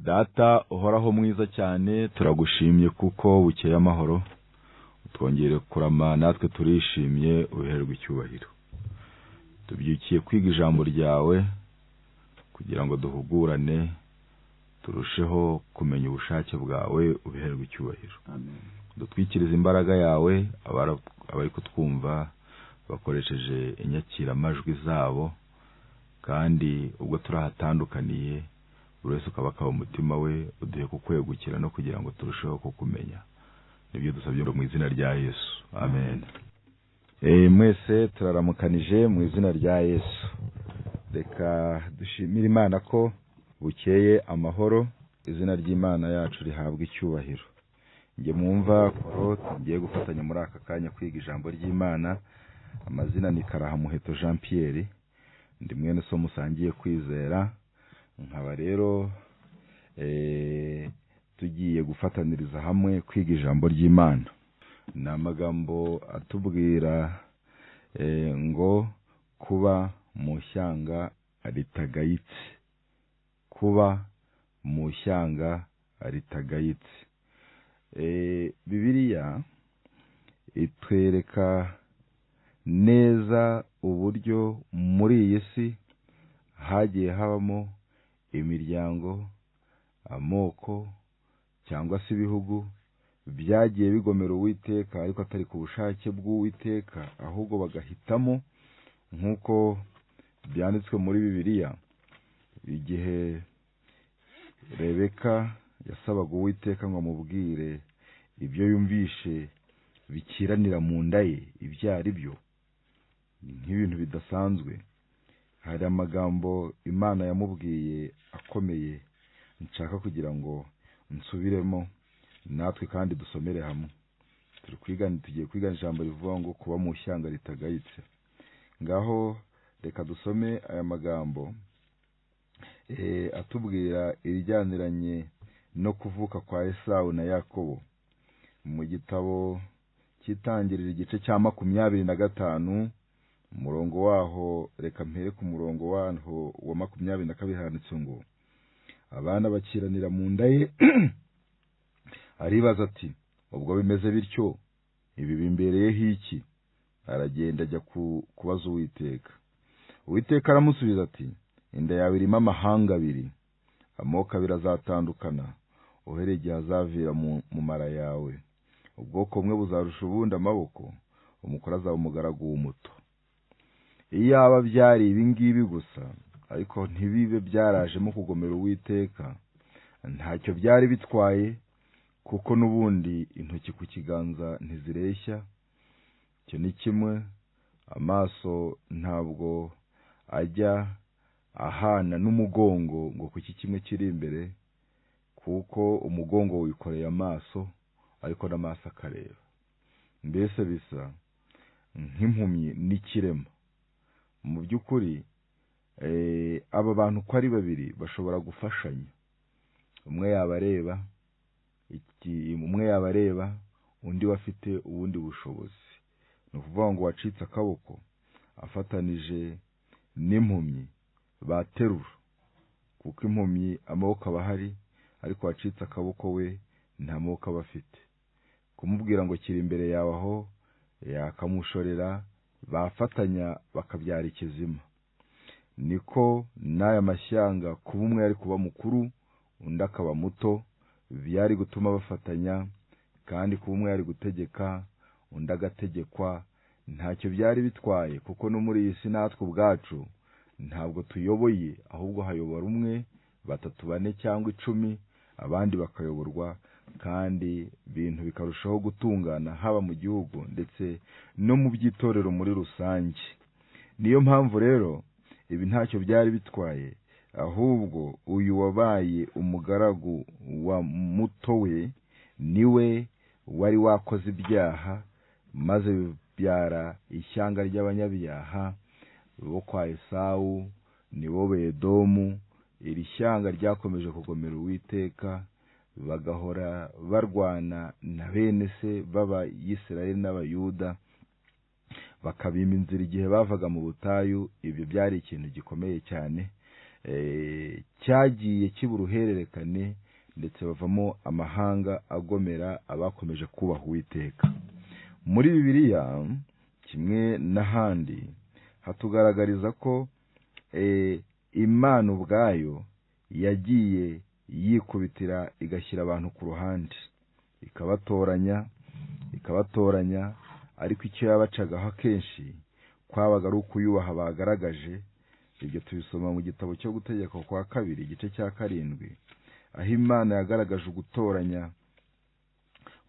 Data uhoraho mwiza cyane, turagushimye kuko bukeye amahoro, twongere kurama natwe turishimye, uherwe icyubahiro. Tubyukiye kwiga ijambo ryawe kugira ngo duhugurane, turusheho kumenya ubushake bwawe, uherwe icyubahiro. Amen. Dutwikirize imbaraga yawe, abari kutwumva bakoresheje inyakiramajwi zabo, kandi ubwo turahatandukaniye buri wese ukaba umutima we, uduhe kukwegukira no kugira ngo turusheho kukumenya. Nibyo dusabye mu izina rya Yesu. Amen. Mwese turaramukanije mu izina rya Yesu. Reka dushimire Imana ko bukeye amahoro, izina ry'Imana yacu rihabwa icyubahiro. Nge mwumva ko tugiye gufatanya muri aka kanya kwiga ijambo ry'Imana. Amazina ni Karahamuheto Jean Pierre, ndi mwene so musangiye kwizera. Nkaba rero tugiye gufataniriza hamwe kwiga ijambo ry'Imana. Ni amagambo atubwira ngo kuba mu shyanga ritagayitse. Kuba mu shyanga ritagayitse. Bibiliya itwereka neza uburyo muri iyi si hagiye habamo imiryango, amoko cyangwa se ibihugu byagiye bigomera Uwiteka, ariko atari ku bushake bw'Uwiteka, ahubwo bagahitamo nk'uko byanditswe muri Bibiliya. Igihe Rebeka yasabaga Uwiteka ngo amubwire ibyo yumvishe bikiranira mu nda ye ibyo ari byo, nk'ibintu bidasanzwe, hari amagambo Imana yamubwiye akomeye nshaka kugira ngo nsubiremo natwe kandi dusomere hamwe. Tugiye kwiga ijambo rivuga ngo kuba mu shyanga ritagayitse. Ngaho reka dusome aya magambo atubwira ibijyaniranye no kuvuka kwa Esawu na Yakobo mu gitabo cy'Itangiriro igice cya 25, umurongo waho, reka mpere ku murongo waho wa 22, handitse ngo abana bakiranira mu nda ye. Aribaza ati, ubwo bimeze bityo, ibi bimbereyeho iki? Aragenda ajya kubaza Uwiteka. Uwiteka aramusubiza ati, inda yawe irimo amahanga abiri, amoko abiri azatandukana uhereye igihe azavira mu mara yawe. Ubwoko bumwe buzarusha ubundi amaboko, umukuru azaba umugaragu w'umuto. Iyaba byari ibi ngibi gusa, ariko ntibibe byarajemo kugomera Uwiteka, ntacyo byari bitwaye, kuko n'ubundi intoki ku kiganza ntizireshya. Icyo ni kimwe. Amaso ntabwo ajya ahana n'umugongo ngo kuki kimwe kiri imbere, kuko umugongo wikoreye amaso, ariko n'amaso akareba. Mbese bisa nk'impumyi n'ikirema. Mu by'ukuri aba bantu uko ari babiri bashobora gufashanya. Umwe yaba areba, undi wafite ubundi bushobozi. Ni ukuvuga ngo wacitse akaboko afatanije n'impumyi baterura, kuko impumyi amaboko aba ahari, ariko wacitse akaboko we nta maboko aba afite. Kumubwira ngo kiri imbere yawe aho, yakamushorera, bafatanya bakabyara ikizima. Niko n'aya mashyanga, kuba umwe yari kuba mukuru undi akaba muto, byari gutuma bafatanya, kandi kuba umwe yari gutegeka undi agategekwa, ntacyo byari bitwaye, kuko no muri iyi si natwe ubwacu ntabwo tuyoboye, ahubwo hayobora umwe, 3, 4 cyangwa 10, abandi bakayoborwa, kandi ibintu bikarushaho gutungana, haba mu gihugu ndetse no mu by'itorero muri rusange. Niyo mpamvu rero ibi ntacyo byari bitwaye, ahubwo uyu wabaye umugaragu wa muto we niwe wari wakoze ibyaha, maze bibyara ishyanga ry'abanyabyaha bo kwa Esawu, nibo Bedomu. Iri shyanga ryakomeje kugomera Uwiteka, bagahora barwana na bene se b'Abayisiraheli n'Abayuda, bakabima inzira igihe bavaga mu butayu. Ibyo byari ikintu gikomeye cyane, cyagiye kiba uruhererekane ndetse bavamo amahanga agomera abakomeje kubaha Uwiteka. Muri Bibiliya kimwe n'ahandi hatugaragariza ko Imana ubwayo yagiye yikubitira igashyira abantu ku ruhande, ikabatoranya, ariko icyo yabacagaho akenshi kwabaga ari ukuyubaha bagaragaje. Ibyo tubisoma mu gitabo cyo Gutegeka kwa kabiri igice cya 7, aho Imana yagaragaje ugutoranya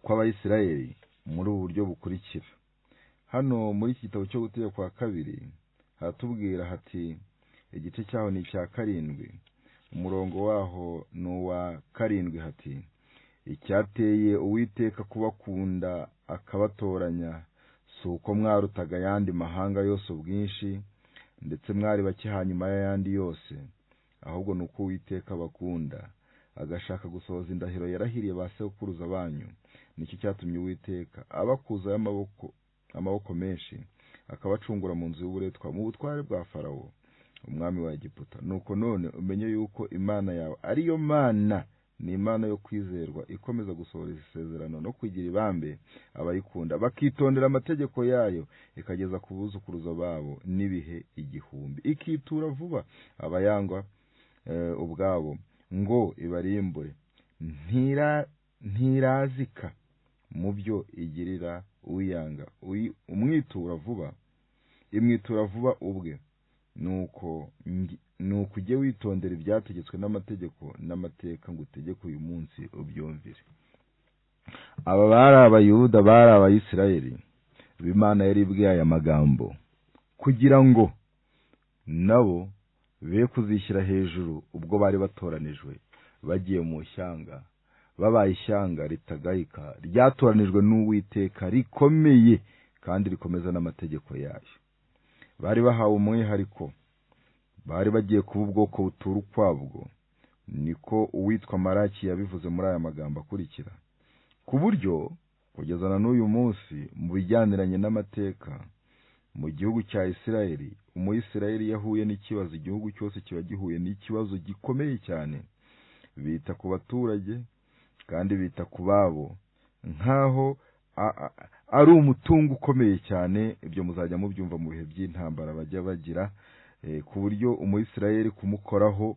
kw'Abayisiraheli muri ubu buryo bukurikira. Hano muri iki gitabo cyo Gutegeka kwa kabiri haratubwira hati, igice cyaho ni icya 7, umurongo waho ni uwa 7, hati icyateye Uwiteka kubakunda akabatoranya si uko mwarutaga ayandi mahanga yose ubwinshi ndetse mwari bake hanyuma y'ayandi yose, ahubwo ni uko Uwiteka bakunda agashaka gusohoza indahiro yarahiriye ba sekuruza banyu. Nicyo cyatumye Uwiteka abakuzayo amaboko menshi akabacungura mu nzu y'uburetwa mu butware bwa Farawo umwami wa Egiputa. Nuko none umenye yuko Imana yawe ariyo Mana, ni Imana yo kwizerwa, ikomeza gusohoreza isezerano no kugira ibambe abayikunda bakitondera amategeko yayo, ikageza ku buzukuruza babo n'ibihe 1000, ikitura vuba abayangwa ubwabo ngo ibarimbure. Ntirazika mu byo igirira uyanga, umwitura vuba ubwe. Nuko ujye witondera ibyategetswe n'amategeko n'amateka ngo utegeke uyu munsi ubyumvire. Aba bari Abayuda, bari Abayisiraheli b'Imana yari ibwiye aya magambo kugira ngo nabo be kuzishyira hejuru ubwo bari batoranijwe bagiye mu ishyanga, babaye ishyanga ritagayika ryatoranijwe n'Uwiteka, rikomeye kandi rikomeza n'amategeko yayo. Bari bahawe umwihariko, bari bagiye kuba ubwoko butura ukwabwo. Niko uwitwa Maraki yabivuze muri aya magambo akurikira, ku buryo kugeza na n'uyu munsi mu bijyaniranye n'amateka mu gihugu cya Isiraheli, Umuyisiraheli yahuye n'ikibazo, igihugu cyose kiba gihuye n'ikibazo gikomeye cyane. Bita ku baturage kandi bita ku babo nkaho ari umutungo ukomeye cyane. Ibyo muzajya mubyumva mu bihe by'intambara bajya bagira, ku buryo Umuyisiraheli kumukoraho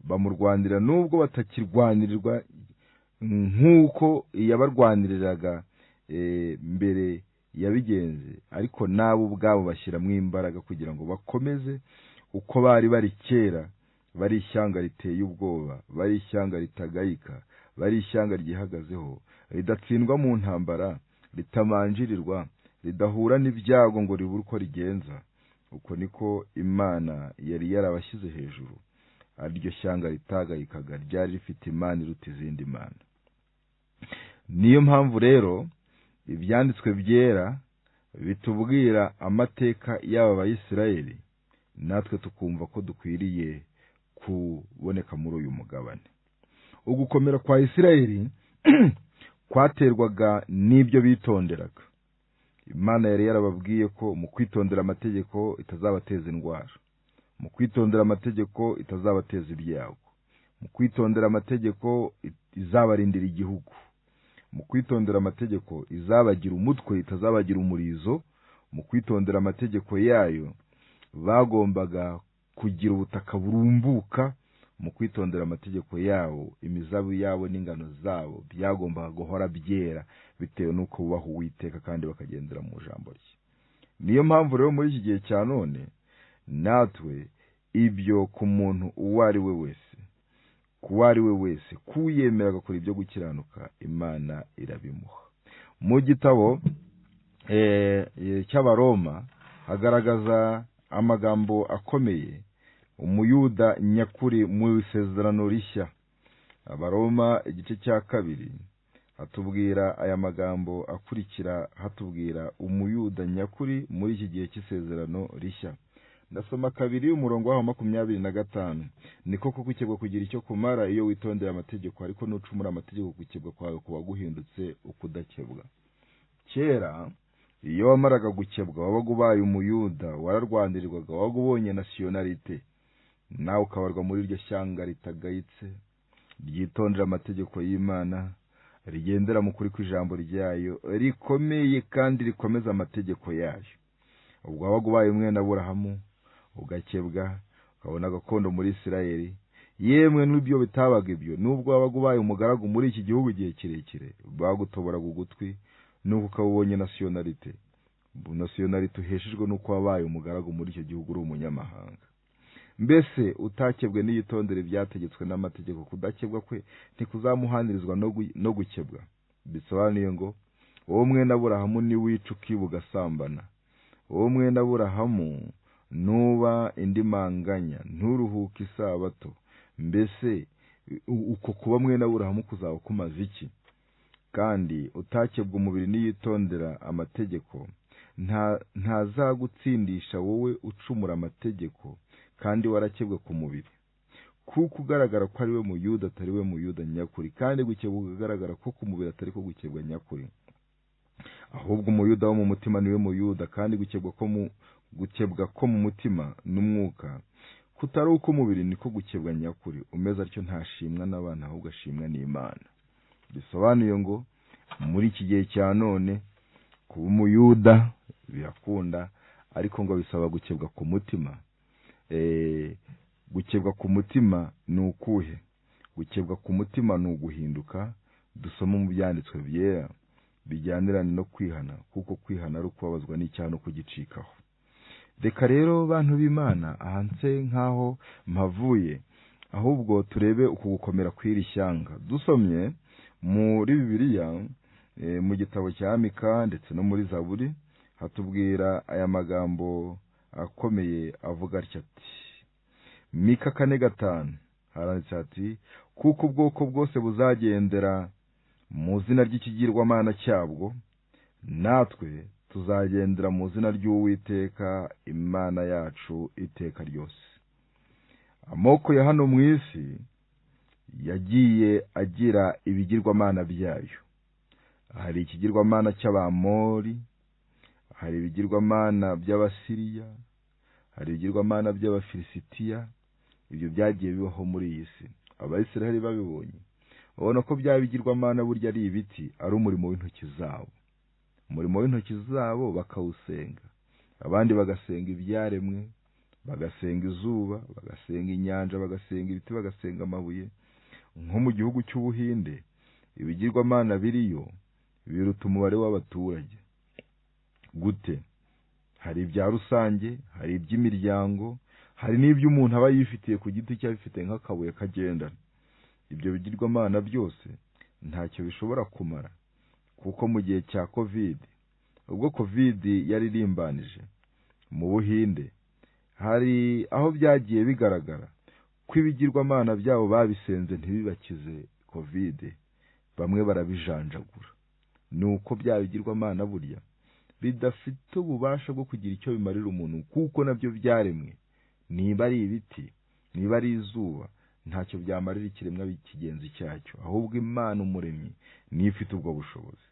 bamurwanira, nubwo batakirwanirirwa nk'uko yabarwaniriraga mbere yabigenze, ariko nabo ubwabo bashyiramo imbaraga kugira ngo bakomeze uko bari kera, bari ishyanga riteye ubwoba, bari ishyanga ritagayika, bari ishyanga ryihagazeho, ridatsindwa mu ntambara, ritamanjirirwa, ridahura n'ibyago ngo ribure uko rigenza. Uko niko Imana yari yarabashyize hejuru, ariryo shyanga ritagayikaga, ryari rifite Imana iruta izindi mana. Niyo mpamvu rero ibyanditswe byera bitubwira amateka y'aba Bayisiraheli, natwe tukumva ko dukwiriye kuboneka muri uyu mugabane. Ugukomera kwa Isiraheli kwaterwaga n'ibyo bitonderaga. Imana yari yarababwiye ko mu kwitondera amategeko itazabateza indwara, mu kwitondera amategeko itazabateza ibyago, mu kwitondera amategeko izabarindira igihugu, mu kwitondera amategeko izabagira umutwe itazabagira umurizo, mu kwitondera amategeko yayo bagombaga kugira ubutaka burumbuka, mu kwitondera amategeko yawo imizabibu yabo n'ingano zabo byagombaga guhora byera bitewe n'uko bubaha Uwiteka kandi bakagendera mu jambo rye. Niyo mpamvu rero muri iki gihe cya none natwe ibyo ku muntu uwo ari we wese kuyemera agakora ibyo gukiranuka, Imana irabimuha. Mu gitabo cy'Abaroma hagaragaza amagambo akomeye umuyuda nyakuri mu isezerano rishya. Abaroma igice cya 2 hatubwira aya magambo akurikira, hatubwira umuyuda nyakuri muri iki gihe cy'isezerano rishya. Ndasoma 2 umurongo wa 25. Niko gukebwa kugira icyo kumara iyo witondera amategeko, ariko nucumura amategeko gukebwa kwawe kuba guhindutse ukudakebwa. Kera iyo wamaraga gukebwa wabaga ubaye umuyuda, wararwandirirwaga, wabaga ubonye nationalite, nawe ukabarwa muri iryo shyanga ritagayitse ryitondera amategeko y'Imana, rigendera mu kuri kw'ijambo ryayo, rikomeye kandi rikomeza amategeko yayo. Ubwo wabaga ubaye mwene Aburahamu, ugakebwa, ukabona gakondo muri Isirayeli, yemwe n'ibyo bitabaga ibyo, nubwo wabaga ubaye umugaragu muri iki gihugu igihe kirekire, bagutoboraga ugutwi nuko ukabonye nationalite. Nationalite uheshejwe nuko wabaye umugaragu muri icyo gihugu uri umunyamahanga. Mbese utakebwe n'iyitondere byategetswe n'amategeko, kudakebwa kwe ntikuzamuhanirizwa no gukebwa. Bisobanuye ngo wowe mwene Aburahamu ni wica ukiba ugasambana, wowe mwene Aburahamu nuba indi manganya, nturuhuke isabato. Mbese uko kuba mwene Aburahamu kuzaba kumaze iki? Kandi utakebwa umubiri n'iyitondera amategeko ntazagutsindisha wowe ucumura amategeko kandi warakebwe ku mubiri, kuko ugaragara ko ari we Muyuda atari we Muyuda nyakuri, kandi gukebwa ugaragara ko ku mubiri atari ko gukebwa nyakuri, ahubwo Umuyuda wo mu mutima niwe Muyuda, kandi gukebwa ko mu mutima n'umwuka kutari uko umubiri niko gukebwa nyakuri. Umeze atyo ntashimwa n'abantu, ahubwo ashimwa n'Imana. Bisobanuye ngo muri iki gihe cya none kuba Umuyuda birakunda, ariko ngo bisaba gukebwa ku mutima. Gukebwa ku mutima ni ukuhe? Gukebwa ku mutima ni uguhinduka. Dusoma mu byanditswe byera bijyanirana no kwihana, kuko kwihana ari ukubabazwa n'icyaha no kugicikaho. Reka rero bantu b'Imana, ahanse nkaho mpavuye, ahubwo turebe uku gukomera kw'iri shyanga. Dusomye muri Bibiliya mu gitabo cya Mika ndetse no muri Zaburi, hatubwira aya magambo akomeye avuga atya ati, Mika 4:5 haranditse ati, kuko ubwoko bwose buzagendera mu zina ry'ikigirwamana cyabwo, natwe tuzagendera mu zina ry'Uwiteka Imana yacu iteka ryose. Amoko ya hano mu isi yagiye agira ibigirwamana byayo. Hari ikigirwamana cy'Abamori, hari ibigirwamana by'Abasiriya, hari ibigirwamana by'Abafilisitiya. Ibyo byagiye bibaho muri iyi si. Abayisiraheli babibonye, babona ko bya bigirwamana burya ari ibiti, ari umurimo w'intoki zabo. Umurimo w'intoki zabo bakawusenga. Abandi bagasenga ibyaremwe, bagasenga izuba, bagasenga inyanja, bagasenga ibiti, bagasenga amabuye. Nko mu gihugu cy'Ubuhinde, ibigirwamana biriyo biruta umubare w'abaturage. Gute? Hari ibya rusange, hari iby'imiryango, hari n'ibyo umuntu aba yifitiye ku giti cye, bifite nk'akabuye kagendana. Ibyo bigirwamana byose ntacyo bishobora kumara, kuko mu gihe cya COVID, ubwo COVID yari irimbanije mu Buhinde, hari aho byagiye bigaragara ko ibigirwamana byabo babisenze ntibibakize COVID, bamwe barabijanjagura. Nuko bya bigirwamana burya bidafite ububasha bwo kugira icyo bimarira umuntu, kuko nabyo byaremwe. Niba ari ibiti, niba ari izuba, ntacyo byamarira ikiremwa bikigenza cyacyo, ahubwo Imana umuremyi niyo ifite ubwo bushobozi.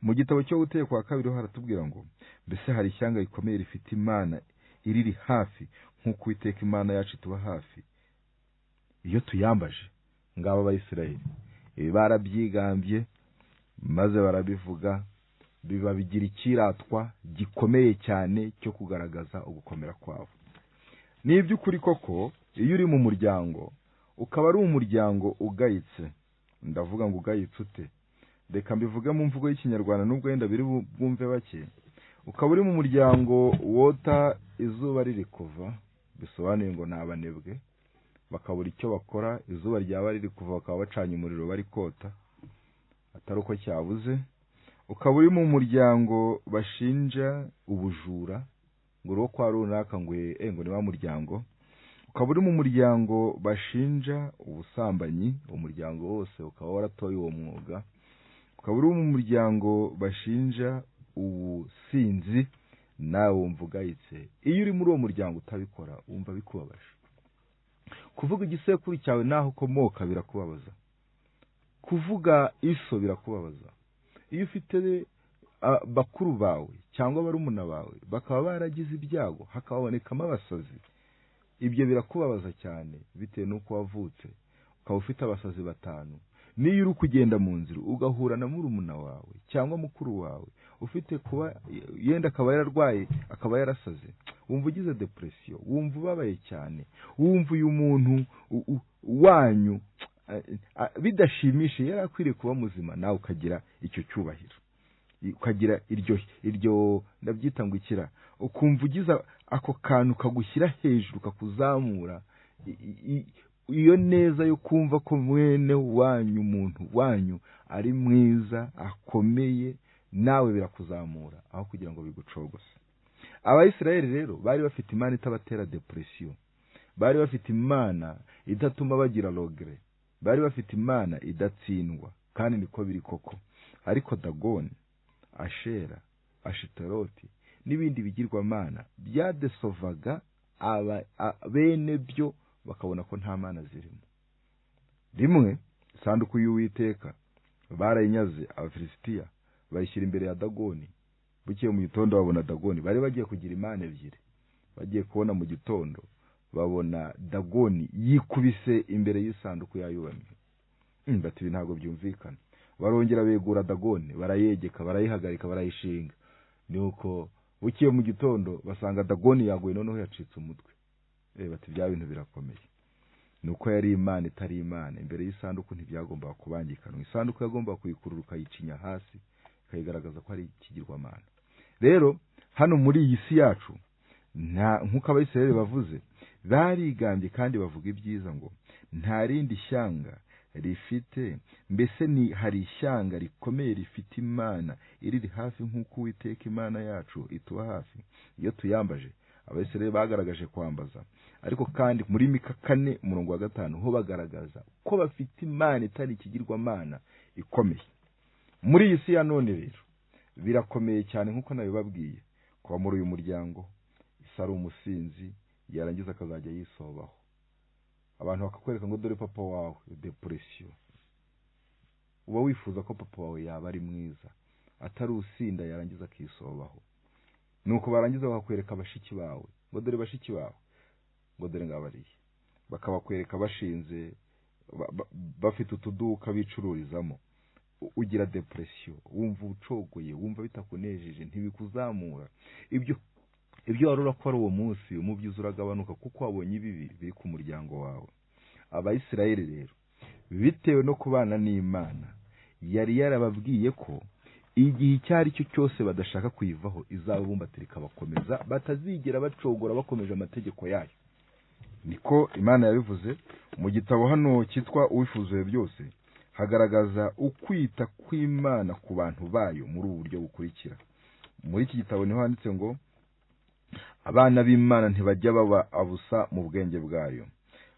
Mu gitabo cyo Gutegeka 2 haratubwira ngo, mbese hari ishyanga rikomeye rifite Imana iriri hafi nk'uko Uwiteka Imana yacu tuba hafi iyo tuyambaje. Ngaba Abayisiraheli ibi barabyigambye, maze barabivuga, bigira ikiratwa gikomeye cyane cyo kugaragaza ugukomera kwabo. Ni iby'ukuri koko, iyo uri mu muryango ukaba ari umuryango ugayitse, ndavuga ngo ugayitse ute? Reka mbivuge mu mvugo y'Ikinyarwanda nubwo yenda biri bwumve bake. Ukaba uri mu muryango wota izuba riri kuva, bisobanuye ngo nabanebwe, bakabura icyo bakora, izuba ryaba riri kuva bakaba bacanye umuriro bari kota atari uko cyabuze. Ukaba uri mu muryango bashinja ubujura, ngo ro kwa runaka ngo ni wa muryango. Ukaba uri mu muryango bashinja ubusambanyi, umuryango wose ukaba waratoye uwo mwuga. Ukaba uri mu muryango bashinja ubusinzi, nawe wumva ugayitse. Iyo uri muri uwo muryango utabikora, wumva bikubabaje. Kuvuga igisekuru cyawe naho ukomoka birakubabaza, kuvuga iso birakubabaza. Iyo ufite bakuru bawe cyangwa barumuna bawe bakaba baragize ibyago, hakabonekamo abasazi, ibyo birakubabaza cyane bitewe n'uko wavutse ukaba ufite abasazi batanu. Niyo uri kugenda mu nzira ugahura na murumuna wawe cyangwa mukuru wawe ufite kuba yenda akaba yararwaye akaba yarasaze, wumva ugize depression, wumva ubabaye cyane, wumva uyu muntu wanyu bidashimishe, yari akwiriye kuba muzima, nawe ukagira icyo cyubahiro, ukagira iryo ndabyita ngo ikira, ukumva ugize ako kantu kagushyira hejuru kakuzamura, iyo neza yo kumva ko mwene wanyu umuntu wanyu ari mwiza akomeye, nawe birakuzamura aho kugira ngo bigucogose. Abayisiraheli rero bari bafite Imana itabatera depression, bari bafite Imana idatuma bagira logre, bari bafite Imana idatsindwa, kandi niko biri koko. Ariko Dagoni, Ashera, Ashitaroti n'ibindi bigirwamana byadesovaga bene byo, bakabona ko nta mana zirimo. Rimwe isanduku y'Uwiteka barayinyaze Abafilisitiya bayishyira imbere ya Dagoni. Bukeye mu gitondo babona Dagoni, bari bagiye kugira imana ebyiri, bagiye kubona mu gitondo babona Dagoni yikubise imbere y'isanduku yayubamye. Bati ibi ntabwo byumvikana. Barongera begura Dagoni, barayegeka, barayihagarika, barayishinga. Nuko bukeye mu gitondo basanga Dagoni yaguye, noneho yacitse umutwe. Bati bya bintu birakomeye. Nuko yari imana itari imana, imbere y'isanduku ntibyagomba kubangikana. Isanduku yagomba kuyikurura ukayicinya hasi, kayigaragaza ko ari ikigirwamana. Rero hano muri iyi si yacu, nk'uko Abayisiraheli bavuze, barigambye kandi bavuga ibyiza ngo nta rindi shyanga rifite, mbese hari ishyanga rikomeye rifite imana iri hafi nk'uko Uwiteka Imana yacu ituba hafi. Iyo tuyambaje, Abayisiraheli bagaragaje kwambaza, ariko kandi muri Mika 4:5 ho bagaragaza ko bafite imana itari ikigirwamana ikomeye. Muri iyi si ya none rero birakomeye cyane, nk'uko nabibabwiye, kuba muri uyu muryango isari umusinzi yarangiza akazajya yisobaho, abantu bakakwereka ngo dore papa wawe, depression. Uba wifuza ko papa wawe yaba ari mwiza, atari usinda yarangiza akisobaho. Nuko barangiza bakakwereka bashiki bawe, ngo dore bashiki bawe, ngo dore ngabariye, bakabakwereka bashinze bafite utuduka bicururizamo. Ugira depression, wumva ucogoye, wumva bitakunejeje, ntibikuzamura. Ibyo warura ko ari uwo munsi umubyizi uragabanuka, kuko wabonye ibibi biri ku muryango wawe. Abayisiraheli rero bitewe no kubana n'Imana, yari yarababwiye ko igihe icyo ari cyo cyose badashaka kuyivaho izabumbatira ikabakomeza, batazigera bacogora bakomeje amategeko yayo. Niko Imana yabivuze mu gitabo hano cyitwa Uwifuza byose. Hagaragaza ukwita kw'Imana ku bantu bayo muri ubu buryo bukurikira. Muri iki gitabo niho handitse ngo abana b'Imana ntibajya baba abusa mu bwenge bwayo.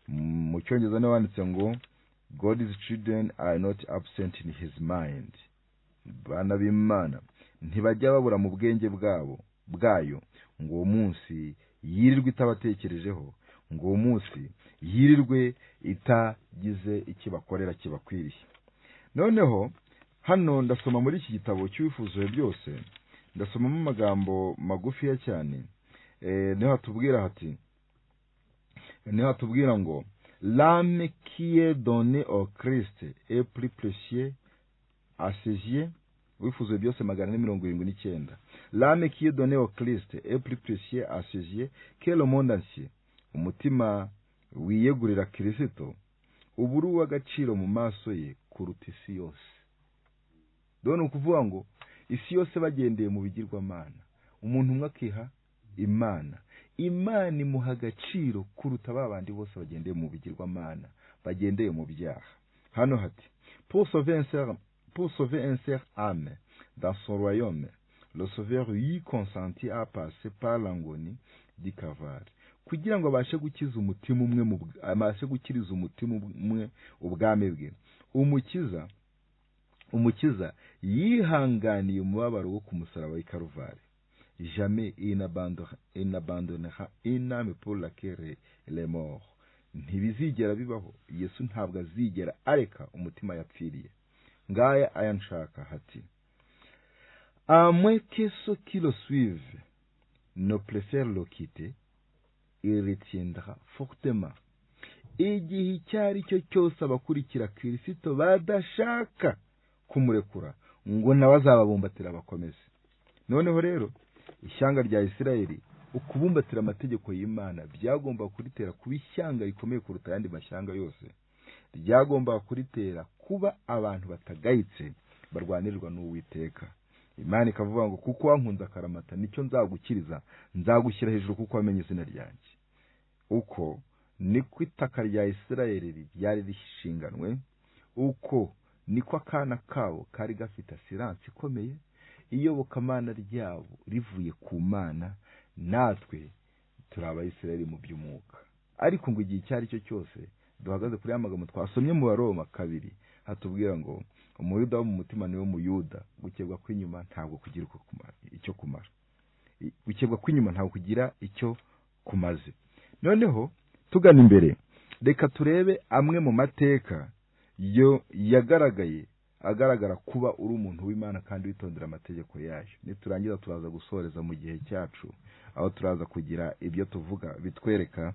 Mu Cyongereza niho handitse ngo God's children are not absent in his mind. Abana b'Imana ntibajya babura mu bwenge bwayo, ngo uwo munsi yirirwe itabatekerejeho, ngo uwo munsi yirirwe itagize ikibakorera kibakwiriye. Noneho hano ndasoma muri iki gitabo cy'Uwifuza byose, ndasomamo amagambo magufiya cyane. Niho hatubwira ngo l'âme qui est donnée au Christ est plus précieux à ses yeux. Uwifuza byose 479. L'âme qui est donnée au Christ est plus précieux à ses yeux que le monde entier. Umutima wiyegurira Kristo uburu w'agaciro mu maso ye kuruta isi yose. Done ukuvuga ngo isi yose bagendeye mu bigirwamana, umuntu umwe akiha Imana, Imana imuha agaciro kuruta babandi bose bagendeye mu bigirwamana, bagendeye mu byaha. Hano hati pour sauver un ser âme dans son royaume, le sauveur y consentit à passer par l'agonie du Calvaire. Kugira ngo abashe gukiza umutima umwe abashe gukiriza umutima umwe ubwame bwe, umukiza yihanganiye umubabaro wo ku musaraba w'i Calvaire. Jamais il n'abandonnera une âme pour laquelle il est mort. Ntibizigera bibaho, Yesu ntabwo azigera areka umutima yapfiriye. Ngaya ayanshaka hati à moins que ceux qui le suivent ne préfèrent le quitter, il retiendra fortement. Igihe icyo ari cyo cyose abakurikira Kristo badashaka kumurekura ngo nawe azababumbatira bakomeze. Noneho rero ishyanga rya Isirayeli ukubumbatira amategeko y'Imana byagomba kuritera kuba ishyanga rikomeye kuruta ayandi mashyanga yose. Ryagomba kuritera kuba abantu batagayitse barwanirwa n'Uwiteka. Imana ikavuga ngo kuko wankunze akaramata nicyo nzagukiriza, nzagushyira hejuru kuko wamenye izina ryanjye. Uko niko itaka rya Isirayeli ryari rishinganwe, uko niko akana kabo kari gafite asiranse ikomeye, iyobokamana ryabo rivuye ku Mana. Natwe turi Abayisirayeli mu by'umwuka. Ariko ngo igihe icyo ari cyo cyose duhagaze kuri amagambo twasomye mu Baroma 2 hatubwira ngo umuyuda wo mu mutima niwe muyuda, gukebwa kw'inyuma ntabwo kugira icyo kumara. Gukebwa kw'inyuma ntabwo kugira icyo kumaze. Noneho tugana imbere, reka turebe amwe mu mateka yo agaragara kuba uri umuntu w'Imana kandi witondera amategeko yayo. Niturangiza turaza gusoreza mu gihe cyacu, aho turaza kugira ibyo tuvuga bitwereka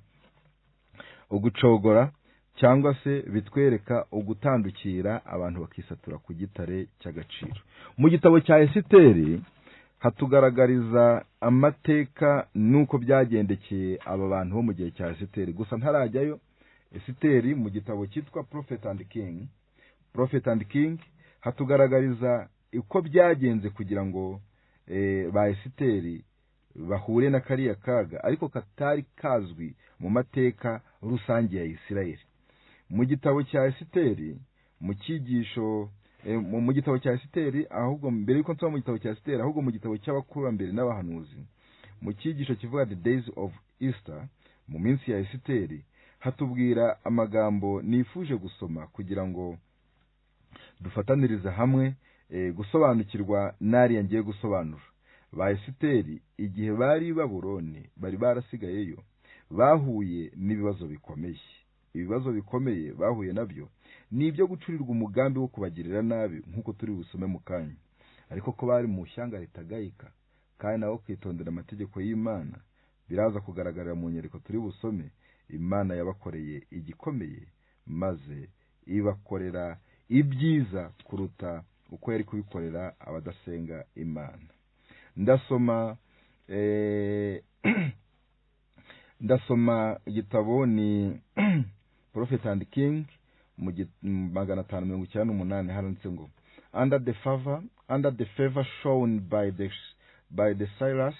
ugucogora cyangwa se bitwereka ugutandukira abantu bakisatura ku gitare cy'agaciro. Mu gitabo cya Esiteri hatugaragariza amateka nuko byagendekeye aba bantu bo mu gihe cya Esiteri. Gusa ntarajyayo, Esiteri mu gitabo cyitwa Prophet and King hatugaragariza uko byagenze kugira ngo ba Esiteri bahure na kariya kaga, ariko katari kazwi mu mateka rusange ya Isirayeli. Mu gitabo cya Esiteri mu cyigisho mu gitabo cya Esiteri, ahubwo mbere yuko nsoma mu gitabo cya Esiteri, ahubwo mu gitabo cy'abakurambere n'abahanuzi, mu cyigisho kivuga the days of Easter, mu minsi ya Esiteri, hatubwira amagambo nifuje gusoma kugira ngo dufatanirize hamwe gusobanukirwa nari ngiye gusobanura. Ba Esiteri igihe bari Babuloni bari barasigayeyo bahuye n'ibibazo bikomeye. Ibibazo bikomeye bahuye nabyo ni ibyo gucurirwa umugambi wo kubagirira nabi nk'uko turi busome mu kanya. Ariko ko bari mu shyanga ritagayika kandi nabo kwitondera amategeko y'Imana, biraza kugaragarira mu nyereko turi busome. Imana yabakoreye igikomeye maze ibakorera ibyiza kuruta uko yari kubikorera abadasenga Imana. Ndasoma igitabo ni Prophet and King mu 598 handitse ngo under the favor shown by the Cyrus,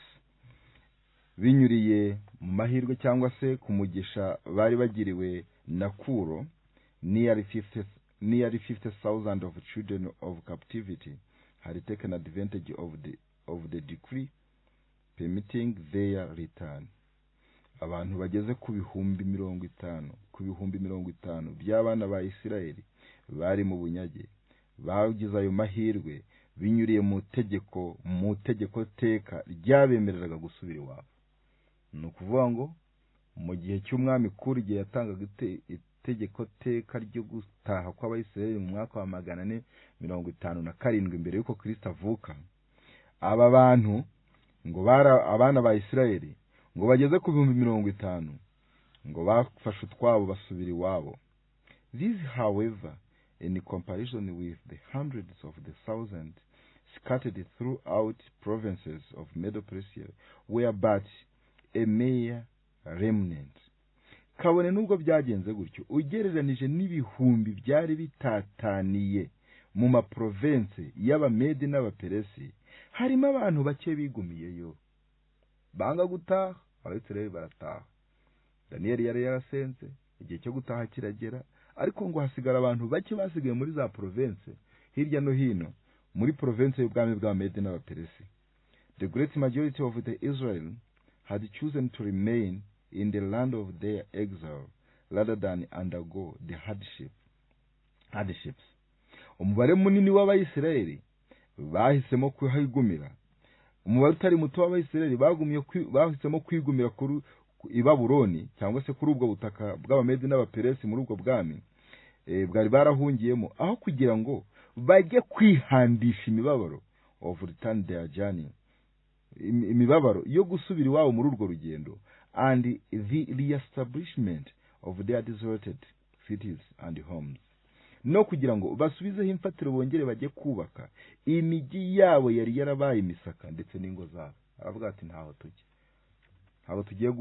binyuriye mu mahirwe cyangwa se ku mugisha bari bagiriwe na Kuro, nearly 50,000 of children of captivity had taken advantage of the decree permitting their return. Abantu bageze ku bihumbi 50 by'abana ba Isirayeli bari mu bunyage bagize ayo mahirwe binyuriye mu tegeko teka ryabemereraga gusubira iwabo. Ni ukuvuga ngo mu gihe cy'umwami Kuro, igihe yatangaga itegeko teka ryo gutaha kw'Abayisirayeli mu mwaka wa 457 mbere y'uko Kristo avuka, aba bantu ngo bara abana ba Isirayeli ngo bageze ku 50,000 ngo bafashe utwabo basubira iwabo. This, however, in comparison with the hundreds of the thousands scattered throughout provinces of Medo-Persia, were but a mere remnant. Kabone nubwo byagenze gutyo, ugereranije n'ibihumbi byari bitataniye mu maprovince y'Abamedi n'Abaperesi, harimo abantu bake bigumiyeyo banga gutaha. Abayisirayeli barataha. Daniyeli yari yarasenze, igihe cyo gutaha kiragera, ariko ngo hasigara abantu bake basigaye muri za province hirya no hino muri province y'ubwami bw'Abamedi n'Abaperesi. The great majority of the Israel had chosen to remain in the land of their exile rather than undergo the hardships. Umubare munini w'Abayisirayeli bahisemo kwihigumira. Umubare utari muto w'Abayisirayeli bahisemo kwigumira i Babuloni cyangwa se kuri ubwo butaka bw'Abamedi n'Abaperesi muri ubwo bwami bwari barahungiyemo, aho kugira ngo bajye kwihandisha imibabaro of return their journey, imibabaro yo gusubira iwabo muri urwo rugendo, and the reestablishment of their deserted cities and homes. No kugira ngo basubizeho imfatiro bongere bajye kubaka imijyi yabo yari yarabaye imisaka ndetse n'ingo zabo. Aravuga ati ntaho tugiye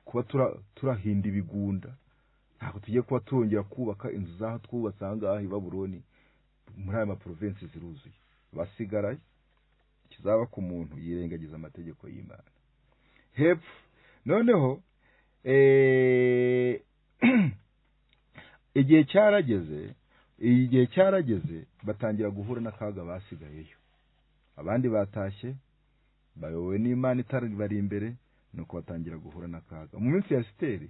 kuba turahinda ibigunda, ntaho tugiye kuba turongera kubaka inzu zaho twubatse ahangaha i Babuloni. Muri aya maprovinsi ziruzuye, basigaraye kizaba ku muntu yirengagiza amategeko y'Imana. Hepfo noneho igihe cyarageze batangira guhura n'akaga basigayeyo. Abandi batashye bayobowe n'Imana itari bari imbere, nuko batangira guhura n'akaga. Mu minsi ya Esiteri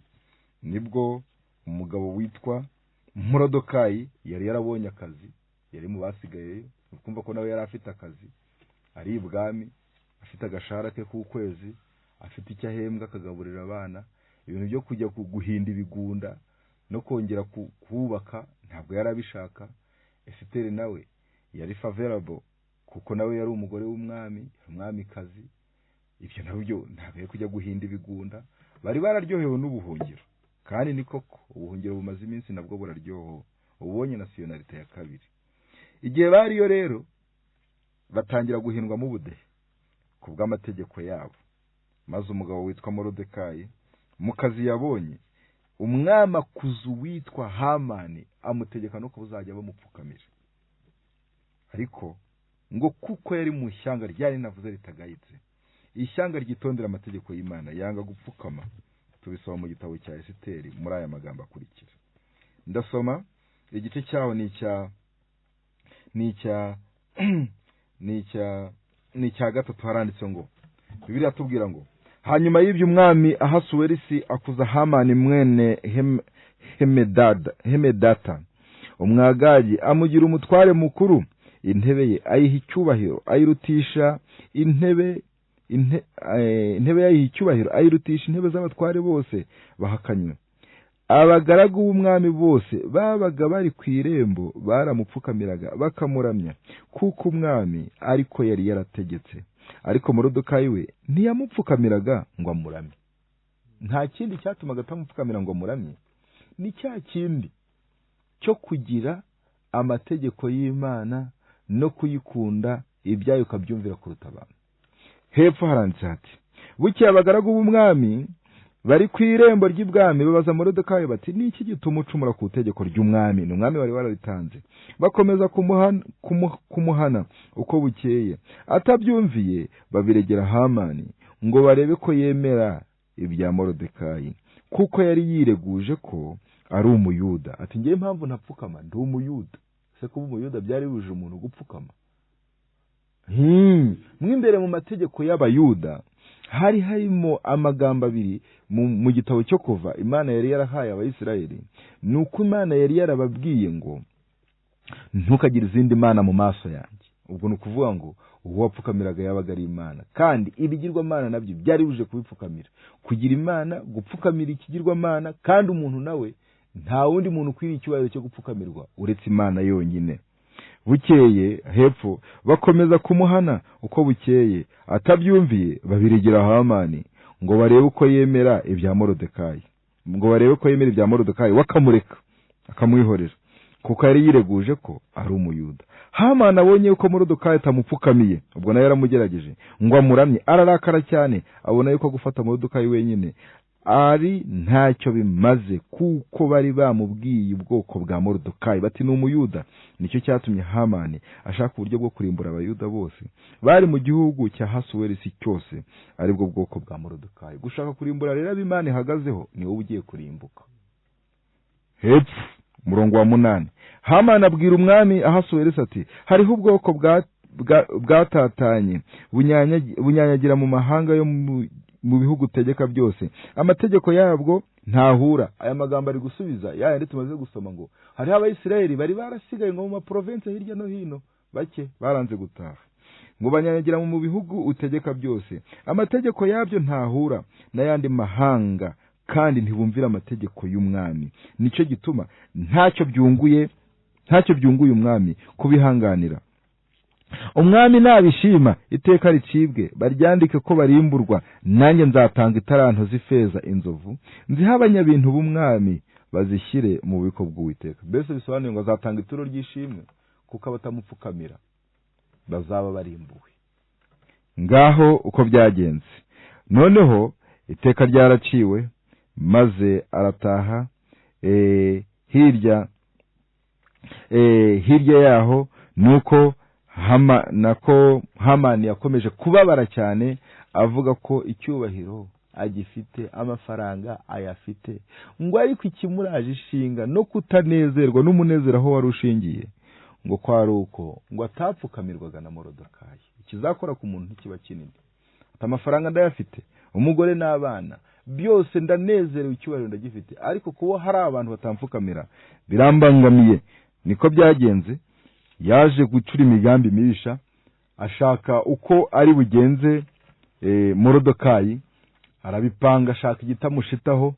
nibwo umugabo witwa Morodekayi yari yarabonye akazi, yari mu basigayeyo. Ukumva ko nawe yari afite akazi, ari ibwami, afite agashara ke k'ukwezi, afite icyo ahembwa akagaburira abana. Ibintu byo kujya guhinda ibigunda no kongera kubaka ntabwo yari abishaka. Esiteri nawe yari favorable kuko nawe yari umugore w'umwami, umwamikazi. Ibyo nabyo ntabwo kujya guhinda ibigunda. Bari bararyohewe n'ubuhungiro, kandi ni koko ubuhungiro bumaze iminsi nabwo buraryoho. Ubonye nationalite ya kabiri. Igihe bariyo rero batangira guhindwa mu budehe ku bw'amategeko yabo. Maze umugabo witwa Morodekayi mu kazi yabonye, umwami akuzu witwa Hamani amutegeka no kuzajya bamupfukamira. Ariko ngo kuko yari mu ishyanga ryari navuze ritagayitse, ishyanga ryitondera amategeko y'Imana, yanga gupfukama. Tubisoma mu gitabo cya Esiteri muri aya magambo akurikira. Ndasoma igice cyaho ni icya gatatu. Haranditse ngo, Bibiliya tubwira ngo, hanyuma y'ibyo umwami Ahasuwerusi akuza Hamani mwene Hemedata umwagagi, amugira umutware mukuru. Intebe ye ayiha icyubahiro, ayirutisha intebe ayirutisha intebe z'abatware bose bahakanywe. Abagaragu b'umwami bose babaga bari ku irembo baramupfukamiraga bakamuramya, kuko umwami ariko yari yarategetse. Ariko Morodekayi we ntiyamupfukamiraga ngo amuramye. Nta kindi cyatumaga atamupfukamira ngo amuramye, ni cya kindi cyo kugira amategeko y'Imana no kuyikunda, ibyayo ukabyumvira kuruta abantu. Hepfo haranditse hati, bukeye abagaragu b'umwami bari ku irembo ry'ibwami babaza Morodekayi bati, ni iki gituma ucumura ku itegeko ry'umwami? N'umwami wari wararitanze. Bakomeza kumuhana uko bukeye. Atabyumviye babiregera Hamani ngo barebe ko yemera ibya Morodekayi, kuko yari yireguje ko ari umuyuda. Ati, ngiye impamvu ntapfukama ndi umuyuda. Se kuba umuyuda byari buje umuntu gupfukama? Mwimbere mu mategeko y'abayuda hari harimo amagambo abiri mu gitabo cyo Kuva Imana yari yarahaye Abayisiraheli. Nuko Imana yari yarababwiye ngo ntukagire izindi mana mu maso yanjye. Ubwo ni ukuvuga ngo uwo wapfukamiraga yabaga ari Imana, kandi ibigirwamana nabyo byari buje kubipfukamira. Kugira Imana, gupfukamira ikigirwamana, kandi umuntu nawe nta wundi muntu ukwiriye icyubahiro cyo gupfukamirwa uretse Imana yonyine. Bukeye hepfo bakomeza kumuhana uko bukeye. Atabyumviye babiregera Hamani ngo barebe uko yemera ibya Morodekayi, wakamureka akamwihorera, kuko yari yireguje ko ari umuyuda. Hamani abonye uko Morodekayi atamupfukamiye, ubwo nawe yaramugerageje ngo amuramye, ararakara cyane. Abona yuko gufata Morodekayi wenyine ari ntacyo bimaze, kuko bari bamubwiye ubwoko bwa Morodekayi bati ni umuyuda. Nicyo cyatumye Hamani ashaka uburyo bwo kurimbura abayuda bose bari mu gihugu cya Ahasuwerusi cyose, aribwo bwoko bwa Morodekayi. Gushaka kurimbura rero Imana ihagazeho, ni wowe ugiye kurimbuka. Hepfo umurongo wa 8, Hamani abwira umwami Ahasuwerusi ati, hariho ubwoko bwatatanye bunyanyagira mu mahanga yo mu bihugu utegeka byose, amategeko yabwo ntahura. Aya magambo ari gusubiza yandi tumaze gusoma ngo hariho Abayisiraheli bari barasigaye ngo mu maprovince hirya no hino, bake baranze gutaha, ngo banyanyagira mu bihugu utegeka byose, amategeko yabyo ntahura n'ayandi mahanga, kandi ntibumvira amategeko y'umwami. Nicyo gituma ntacyo byunguye umwami kubihanganira. umwami nabishima iteka ricibwe baryandike ko barimburwa, nanjye nzatanga italanto z'ifeza inzovu, nziha abanyabintu b'umwami bazishyire mu bubiko bw'Uwiteka. Mbese bisobanuye ngo azatanga ituro ry'ishimwe kuko abatamupfukamira bazaba barimbuwe. Ngaho uko byagenze. Noneho iteka ryaraciwe maze arataha. Hirya yaho nuko Hamani yakomeje kubabara cyane avuga ko icyubahiro agifite, amafaranga ayafite, ngo ariko ikimuraje ishinga no kutanezerwa n'umunezero aho wari ushingiye ngo kwari uko ngo atapfukamirwaga na Morodekayi. Ikizakora ku muntu ntikiba kinini. Amafaranga ndayafite, umugore n'abana byose ndanezerewe, icyubahiro ndagifite, ariko kuba hari abantu batamfukamira birambangamiye. Niko byagenze. Yaje gucura imigambi mibisha, ashaka uko ari bugenze Morodekayi, arabipanga, ashaka igitamushitaho.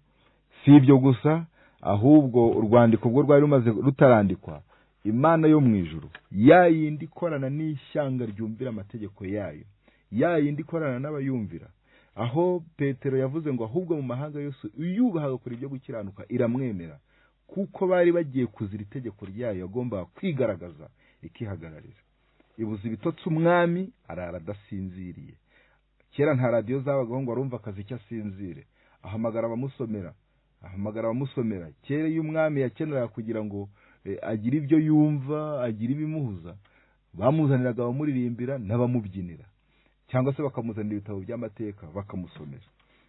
Si ibyo gusa, ahubwo urwandiko rwo rwari rumaze rutarandikwa, Imana yo mu ijuru, ya yindi ikorana n'ishyanga ryumvira amategeko yayo, ya yindi ikorana n'abayumvira, aho Petero yavuze ngo ahubwo mu mahanga yose uyubaha agakora ibyo gukiranuka iramwemera, kuko bari bagiye kuzira itegeko ryayo, yagombaga kwigaragaza ikihagararira. Ibuza ibitotsi umwami, arara adasinziriye. Kera nta radiyo zabagaho ngo arumva akazi icyo asinzire, ahamagara abamusomera. Kera iyo umwami yakeneraga kugira ngo agire ibyo yumva, agire ibimuhuza, bamuzaniraga abamuririmbira n'abamubyinira, cyangwa se bakamuzanira ibitabo by'amateka bakamusomera.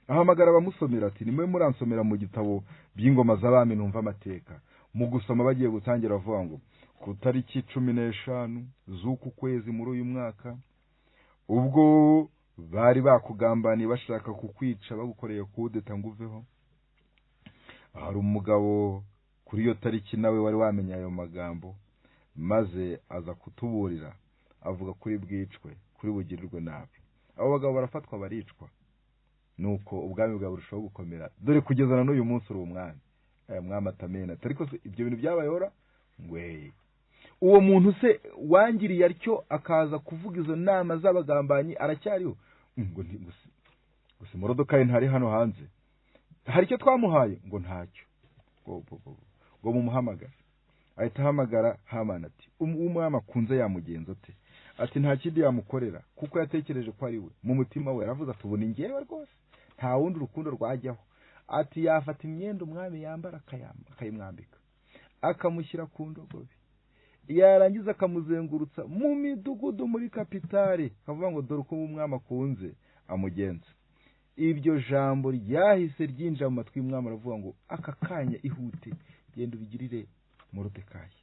Ahamagara abamusomera ati nimwe muransomera mu gitabo by'ingoma z'abami numva amateka. Mu gusoma bagiye gutangira avuga ngo ku tariki 15 z'uku kwezi muri uyu mwaka, ubwo bari bakugambaniye bashaka kukwica bagukoreye kudeta nguveho, hari umugabo kuri iyo tariki nawe wari wamenye ayo magambo, maze aza kutuburira avuga kuri bwicwe, kuri bugirirwe nabi. Abo bagabo barafatwa baricwa, nuko ubwami bwa burushaho gukomera, dore kugeza na n'uyu munsi uri umwami. Mwami atamena. Ariko ibyo bintu byabayora ngwe, uwo muntu se wangiriye atyo akaza kuvuga izo nama z'abagambanyi aracyariho? Ngo gusa Morodekayi ntari hano hanze, hari icyo twamuhaye? Ngo ntacyo. Ngo mumuhamagara. Ahita ahamagara Hamani ati umwami akunze yamugenza ate? Ati nta kindi yamukorera, kuko yatekereje ko ari we. Mu mutima we aravuze ati ubu ni ngewe rwose, nta wundi urukundo rwajyaho. Ati yafata imyenda umwami yambara akayimwambika, akamushyira ku ndogobe, yarangiza akamuzengurutsa mu midugudu muri kapitali, akavuga ngo dore uko umwami akunze amugenza. Ibyo jambo ryahise ryinjira mu matwi y'umwami, aravuga ngo aka kanya ihute, genda ubigirire Morodekayi.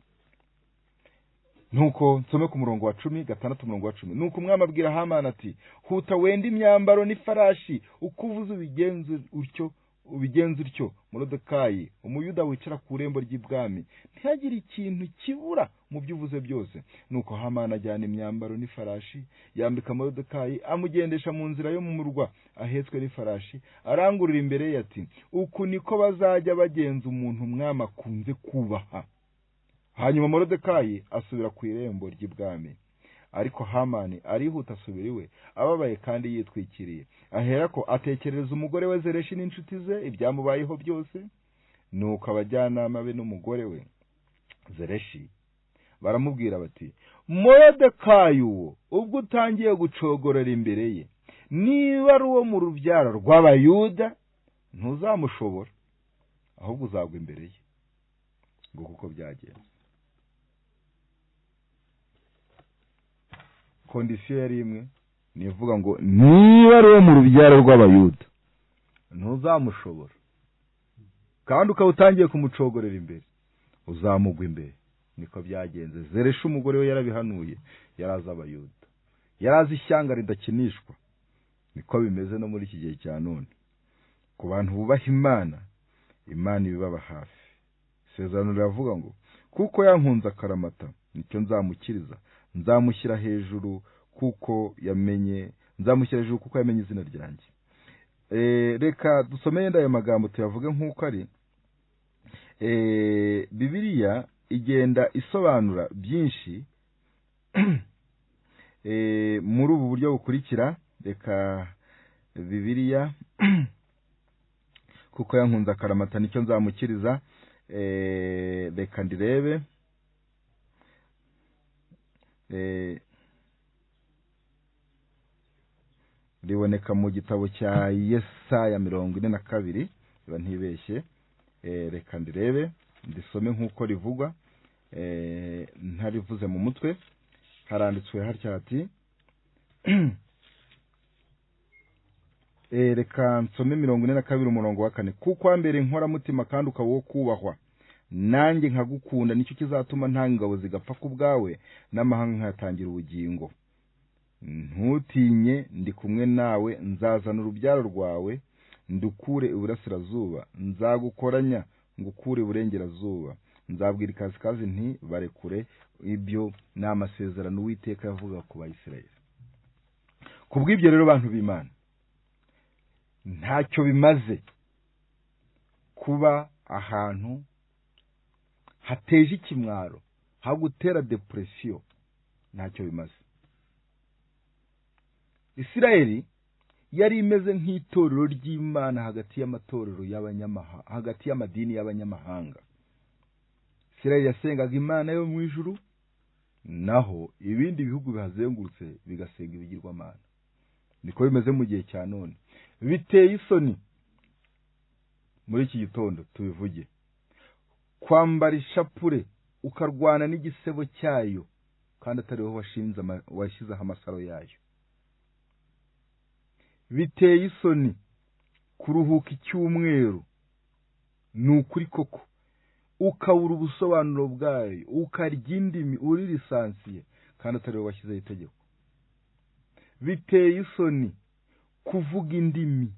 Nuko nsome ku murongo wa 10, nuko umwami abwira Hamani ati huta wenda imyambaro n'ifarashi, ukuvuze ubigenze utyo Morodekayi umuyuda wicara ku irembo ry'ibwami ntihagire ikintu kibura mu byo uvuze byose. Nuko Hamani ajyana imyambaro n'ifarashi, yambika Morodekayi, amugendesha mu nzira yo mu murwa ahetswe n'ifarashi, arangurura imbere ye ati uku niko bazajya bagenza umuntu umwami akunze kubaha. Hanyuma Morodekayi asubira ku irembo ry'ibwami, ariko Hamani arihuta asubira iwe ababaye kandi yitwikiriye. Aherako atekerereza umugore we Zereshi n'inshuti ze ibyamubayeho byose. Nuko abajyanama be n'umugore we Zereshi baramubwira bati Morodekayi uwo ubwo utangiye gucogorera imbere ye, niba ari uwo mu rubyaro rw'Abayuda ntuzamushobora, ahubwo uzagwa imbere ye. Ngo kuko byagenze. Kondisiyo yari imwe, nivuga ngo niba ari uwo mu rubyaro rw'Abayuda ntuzamushobora, kandi ukaba utangiye kumucogorera imbere, uzamugwa imbere. Niko byagenze. Zereshi umugore we yarabihanuye, yarazi Abayuda, yarazi ishyanga ridakinishwa. Niko bimeze no muri iki gihe cya none ku bantu bubaha Imana, Imana ibibaba hafi. Isezerano riravuga ngo kuko yankunze akaramata nicyo nzamukiriza, nzamushyira hejuru kuko yamenye izina ryanjye. Reka dusome aya magambo tuyavuge nk'uko ari. Bibiliya igenda isobanura byinshi muri ubu buryo bukurikira. Reka Bibiliya kuko yankunze akaramata nicyo nzamukiriza. Reka ndirebe. Riboneka mu gitabo cya Yesaya 42 biba ntibeshye. Reka ndirebe ndisome nk'uko rivugwa, ntarivuze mu mutwe. Haranditswe hatya hati reka nsome 42 umurongo wa 4. Kuko ambere nkora mutima kandi ukaba wo kubahwa, nanjye nkagukunda, nicyo kizatuma nta ngabo zigapfa ku bwawe n'amahanga nkatangira ubugingo. Ntutinye, ndi kumwe nawe, nzazana urubyaro rwawe ndukure iburasirazuba, nzagukoranya ngukure iburengerazuba, nzabwira ikasikazi nti barekure. Ibyo ni amasezerano Uwiteka yavuga ku Bayisirayeli. Kubw'ibyo rero bantu b'Imana, ntacyo bimaze kuba ahantu hateje ikimwaro, hagutera depression, ntacyo bimaze. Isirayeli yari imeze nk'itorero ry'Imana hagati y'amatorero y'abanyamahanga, hagati y'amadini y'abanyamahanga. Isirayeli yasengaga Imana yo mu ijuru, naho ibindi bihugu bihazengurutse bigasenga ibigirwamana. Niko bimeze mu gihe cya none. Biteye isoni muri iki gitondo tubivuge, kwambara ishapure ukarwana n'igisebo cyayo kandi atariho washyizeho amasaro yayo. Biteye isoni kuruhuka icyumweru, ni ukuri koko, ukabura ubusobanuro bwayo, ukarya indimi uri lisansiye kandi atariho washyizeho itegeko. Biteye isoni kuvuga indimi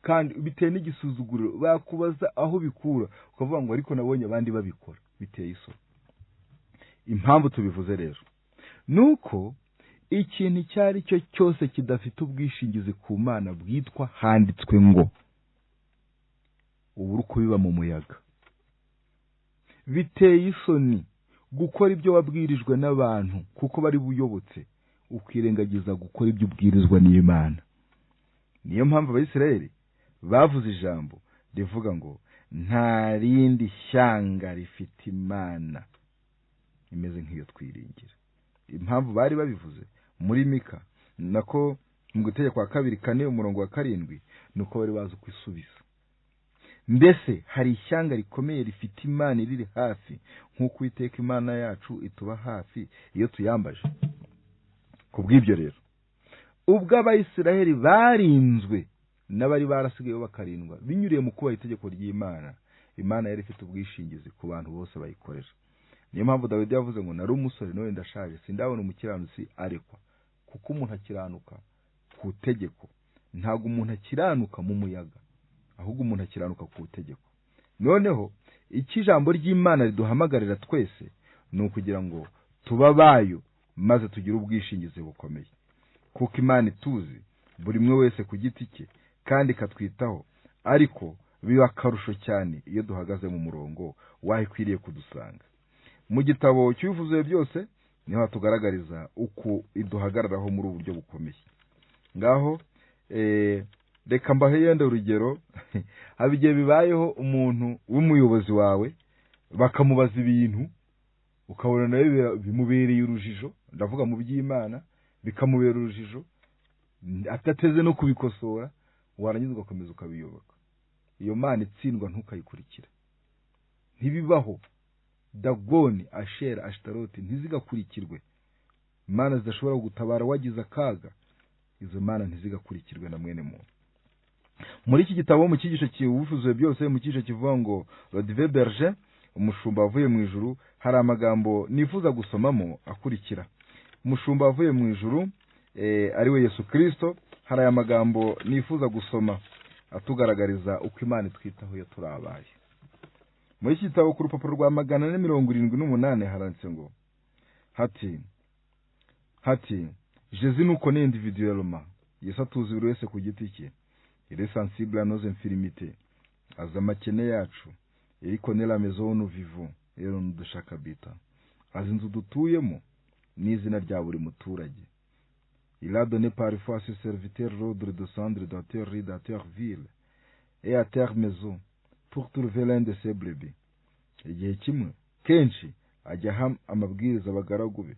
kandi biteye n'igisuzuguriro, bakubaza aho bikura ukavuga ngo ariko nabonye abandi babikora. Biteye isoni. Impamvu tubivuze rero nuko ikintu cyari cyo cyose kidafite ubwishingizi ku Mana bwitwa handitswe ngo ubura kubiba mu muyaga. Biteye isoni gukora ibyo wabwirijwe n'abantu kuko bari buyobotse, ukirengagiza gukora ibyo ubwirizwa n'Imana. Niyo mpamvu Abayisirayeli bavuze ijambo rivuga ngo nta rindi shyanga rifite Imana imeze nk'iyo twiringira. Impamvu bari babivuze muri Mika, nako mu Gutegeka kwa 2:4 umurongo wa 7, nuko bari bazi kwisubiza. Mbese hari ishyanga rikomeye rifite Imana iri hafi nk'uko Uwiteka Imana yacu ituba hafi iyo tuyambaje? Kubw'ibyo rero, ubwo Abayisiraheli barinzwe n'abari barasigaye bakarindwa binyuriye mu kubaha itegeko ry'Imana, Imana yari ifite ubwishingizi ku bantu bose bayikorera. Niyo mpamvu Dawidi yavuze ngo nari umusore none ndashaje, sindabona umukiranutsi arekwa. Kuko umuntu akiranuka ku tegeko, ntabwo umuntu akiranuka mu muyaga, ahubwo umuntu akiranuka ku tegeko. Noneho iki jambo ry'Imana riduhamagarira twese ni ukugira ngo tubabayo maze tugire ubwishingizi bukomeye. Kuko Imana ituzi buri mwe wese ku giti cye kandi katwitaho, ariko biba akarusho cyane iyo duhagaze mu murongo wahikwiriye kudusanga. Mu gitabo cy'Ubivuze byose niho hatugaragariza uko iduhagararaho muri uburyo bukomeye. Ngaho reka mbahe yenda urugero. Abigiye bibayeho umuntu w'umuyobozi wawe bakamubaza ibintu ukabona nawe bimubereye urujijo, ndavuga mu by'Imana, bikamubera urujijo atateze no kubikosora, warangiza ugakomeza ukabiyoboka. Iyo Mana itsindwa ntukayikurikira. Ntibibaho. Dagoni, Ashera, Ashtaroti ntizigakurikirwe. Imana zidashobora gutabara wagize akaga, izo Mana ntizigakurikirwe na mwene muntu. Muri iki gitabo mu cyigisho cy'Ubivuze byose, mu cyigisho kivuga ngo Lodive Berger, umushumba wavuye mu ijuru, hari amagambo nifuza gusomamo akurikira. Umushumba wavuye mu ijuru ari we Yesu Kristo, hari aya magambo nifuza gusoma atugaragariza uko Imana twitaho iyo turabaye. Muri iki gitabo ku rupapuro rwa 478 haranditse ngo hati Jésus nous connaît individuellement. Yesu atuzi buri wese ku giti cye. Il est sensible à nos infirmités. Azi amakene yacu. Il connaît la maison où nous vivons et où nous dushaka bita. Azi inzu dutuyemo n'izina rya buri muturage. Il a donné parfois à ses serviteurs l'ordre de descendre dans terre rue, dans terre ville et à terre maison pour trouver l'un de ses brebis. Igihe kimwe kenshi ajya aha amabwiriza abagaragu be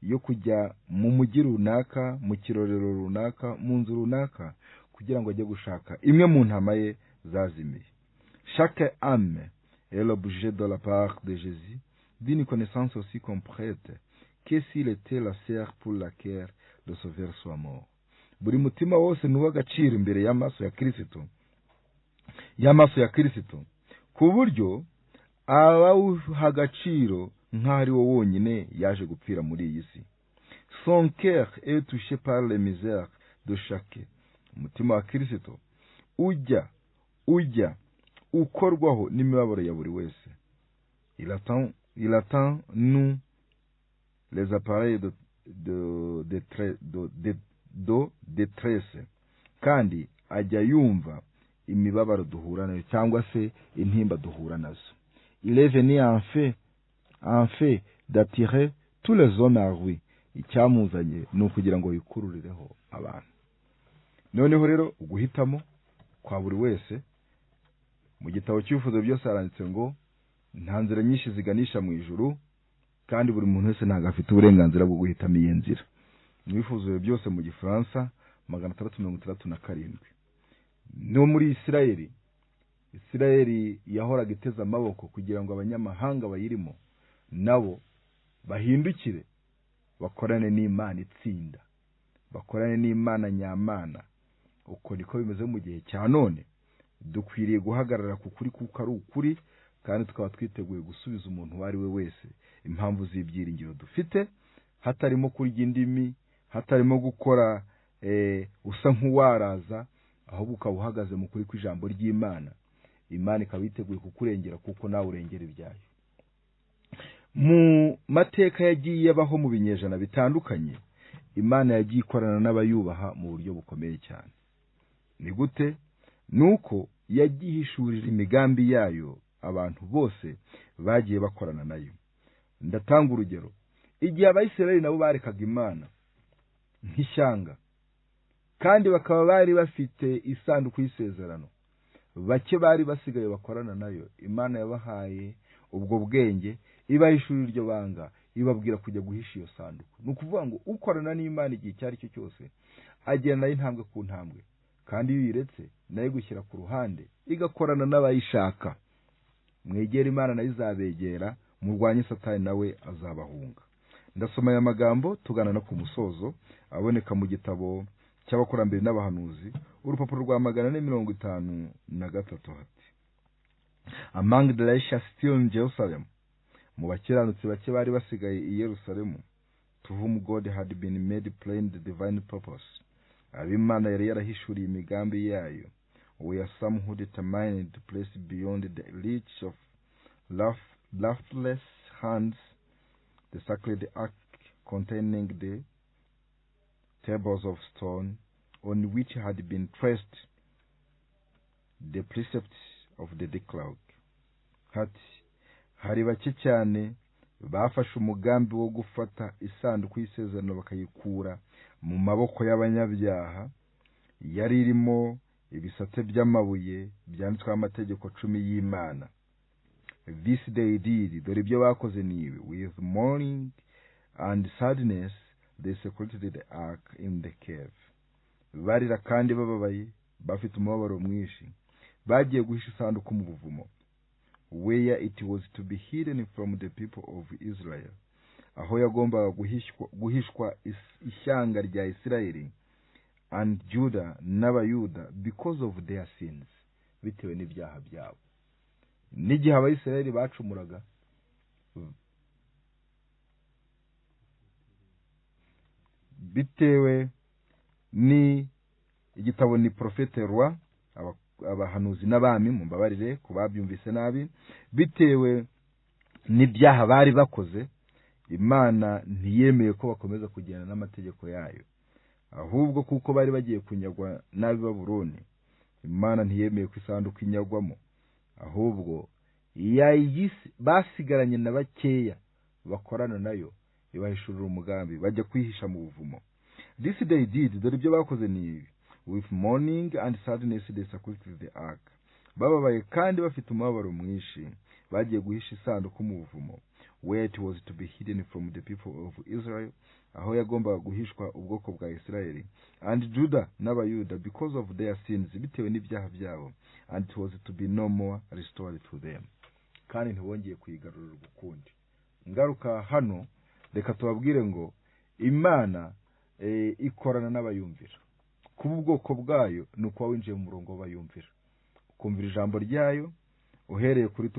yo kujya mu mujyi runaka, mu kirorero runaka, mu nzu runaka, kugira ngo ajye gushaka imwe mu ntama ye zazimiye. Chaque âme est l'objet de la part de Jésus d'une connaissance aussi complète que s'il était la sœur pour laquelle le sauveur soit mort. Buri mutima wose nuw'agaciro imbere y'amaso ya Kristo, ku buryo abawuha agaciro nk'aho ari wo wonyine yaje gupfira muri iyi si. Son cœur est touché par les misères de chacun. Umutima wa Kristo ujya ukorwaho n'imibabaro ya buri wese. Il attend nous les appareils de détresse, kandi ajya yumva imibabaro duhura nayo cyangwa se intimba duhura nazo. Il est venu en fait d'attirer tous les hommes à lui. Icyamuzanye ni ukugira ngo yikururireho abantu. Noneho rero uguhitamo kwa buri wese, mu gitabo cy'Ibifuzo byose haranditse ngo nta nzira nyinshi ziganisha mu ijuru, kandi buri muntu wese ntabwo afite uburenganzira bwo guhitamo iyi nzira. Mu Bifuzo byose mu Gifaransa 667. No muri Isirayeli yahoraga iteze amaboko kugira ngo abanyamahanga bayirimo nabo bahindukire bakorane n'Imana itsinda, bakorane n'Imana nyamana. Uko niko bimeze mu gihe cya none. Dukwiriye guhagarara ku kuri kuko ari ukuri, kandi tukaba twiteguye gusubiza umuntu uwo ari we wese impamvu z'ibyiringiro dufite, hatarimo kurya indimi, hatarimo gukora usa nk'uwaraza, ahubwo ukaba uhagaze mu kuri kw'ijambo ry'Imana. Imana ikaba yiteguye kukurengera kuko nawe urengera ibyayo. Mu mateka yagiye abaho mu binyejana bitandukanye, Imana yagiye ikorana n'abayubaha mu buryo bukomeye cyane. Ni gute? Nuko yagiye ihishurira imigambi yayo abantu bose bagiye bakorana nayo. Ndatanga urugero. Igihe Abayisirayeli nabo barekaga Imana nk'ishyanga, kandi bakaba bari bafite isanduku y'isezerano, bake bari basigaye bakorana nayo. Imana yabahaye ubwo bwenge, ibahishurira iryo banga, ibabwira kujya guhisha iyo sanduku. Ni ukuvuga ngo ukorana n'Imana igihe icyo ari cyo cyose agenda nayo intambwe ku ntambwe, kandi iyo uyiretse nayo gushyira ku ruhande igakorana n'abayishaka. Mwegera Imana nayo izabegera, murwanye Satani nawe azabahunga. Ndasoma aya magambo tugana no ku musozo, aboneka mu gitabo cy'Abakurambere n'Abahanuzi, urupapuro rwa 453 hati: Among the righteous still in Jerusalem, mu bakiranutsi bake bari basigaye i Yerusalemu, to whom God had been made plain the divine purpose, ab'Imana yari yarahishuriye imigambi yayo, were some who determined to place beyond the reach of loveless hands the sacred ark containing the tables of stone on which had been traced the precepts of the decalogue. Hati hari bake cyane bafashe umugambi wo gufata isanduku y'isezerano bakayikura mu maboko y'abanyabyaha, yari irimo ibisate by'amabuye byanditsweho amategeko 10 y'Imana. This they did, dore ibyo bakoze nibi: with mourning and sadness they secreted the ark in the cave. Barira kandi bababaye, bafite umubabaro mwinshi, bagiye guhisha isanduku mu buvumo, where it was to be hidden from the people of Israel, aho yagombaga guhishwa ishyanga rya Isirayeli and Judah n'Abayuda because of their sins, bitewe n'ibyaha byabo. N'igihe Abayisirayeli bacumuraga, bitewe ni igitabo ni Prophète Roi, abahanuzi n'abami, mumbabarire kubabyumvise nabi, bitewe n'ibyaha bari bakoze, Imana ntiyemeye ko bakomeza kugenda n'amategeko yayo, ahubwo kuko bari bagiye kunyagwa n'abi Babuloni, Imana ntiyemeye ko isanduku inyagwamo, ahubwo basigaranye na bakeya bakorana nayo, ibahishurira umugambi, bajya kwihisha mu buvumo. This they did, dore ibyo bakoze ni ibi. With mourning and sadness they sacrificed the ark. Bababaye kandi bafite umubabaro mwinshi, bagiye guhisha isanduku mu buvumo, where it was to be hidden from the people of Israel, aho yagombaga guhishwa ubwoko bwa Isirayeli, and Judah n'abayuda, because of their sins, bitewe n'ibyaha byabo, and it was to be no more restored to them. Kandi ntibongeye kuyigarurira ukundi. Ngaruka hano, reka tubabwire ngo Imana ikorana n'abayumvira. Kuba ubwoko bwayo ni uko winjiye mu murongo w'abayumvira, ukumvira ijambo ryayo uhereye kuri